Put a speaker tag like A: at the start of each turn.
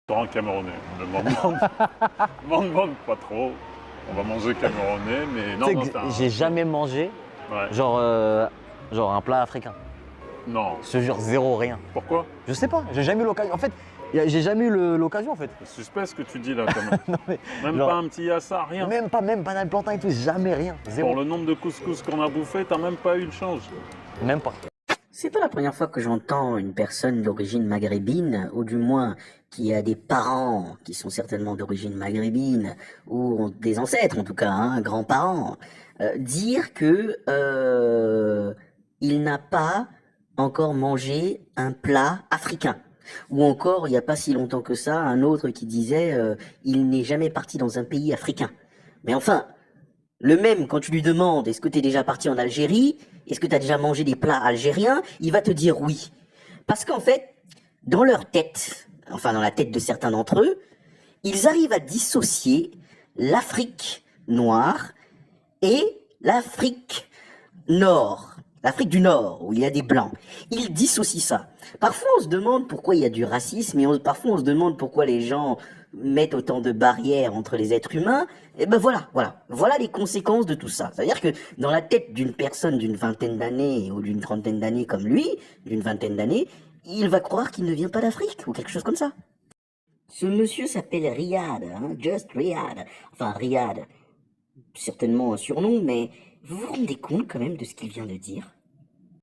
A: Restaurant camerounais. Ne m'en demande pas trop. On va manger camerounais, mais non, non, c'est un...
B: J'ai jamais mangé
A: Ouais.
B: genre un plat africain.
A: Non.
B: Je te jure, zéro, rien.
A: Pourquoi?
B: Je sais pas, j'ai jamais eu l'occasion. En fait, j'ai jamais eu l'occasion en fait.
A: C'est suspect ce que tu dis là quand même.
B: Non, mais,
A: Même
B: genre,
A: pas un petit yassa, rien.
B: même pas dans le plantain et tout, jamais rien. Zéro.
A: Pour le nombre de couscous qu'on a bouffé, t'as même pas eu le change.
B: Même pas.
C: C'est pas la première fois que j'entends une personne d'origine maghrébine, ou du moins qui a des parents qui sont certainement d'origine maghrébine, ou des ancêtres en tout cas, hein, grands-parents, dire que il n'a pas encore mangé un plat africain. Ou encore, il n'y a pas si longtemps que ça, un autre qui disait il n'est jamais parti dans un pays africain. Mais enfin, le même, quand tu lui demandes est-ce que tu es déjà parti en Algérie, est-ce que tu as déjà mangé des plats algériens, il va te dire oui. Parce qu'en fait, dans leur tête, enfin dans la tête de certains d'entre eux, ils arrivent à dissocier l'Afrique noire et l'Afrique nord. L'Afrique du Nord, où il y a des blancs. Ils dissocient ça. Parfois, on se demande pourquoi il y a du racisme, et parfois, on se demande pourquoi les gens mettent autant de barrières entre les êtres humains. Et ben voilà les conséquences de tout ça. C'est-à-dire que dans la tête d'une personne d'une vingtaine d'années, ou d'une trentaine d'années comme lui, d'une vingtaine d'années, il va croire qu'il ne vient pas d'Afrique, ou quelque chose comme ça. Ce monsieur s'appelle Riyad, hein, Just Riyad. Enfin, Riyad, certainement un surnom, mais vous vous rendez compte quand même de ce qu'il vient de dire ?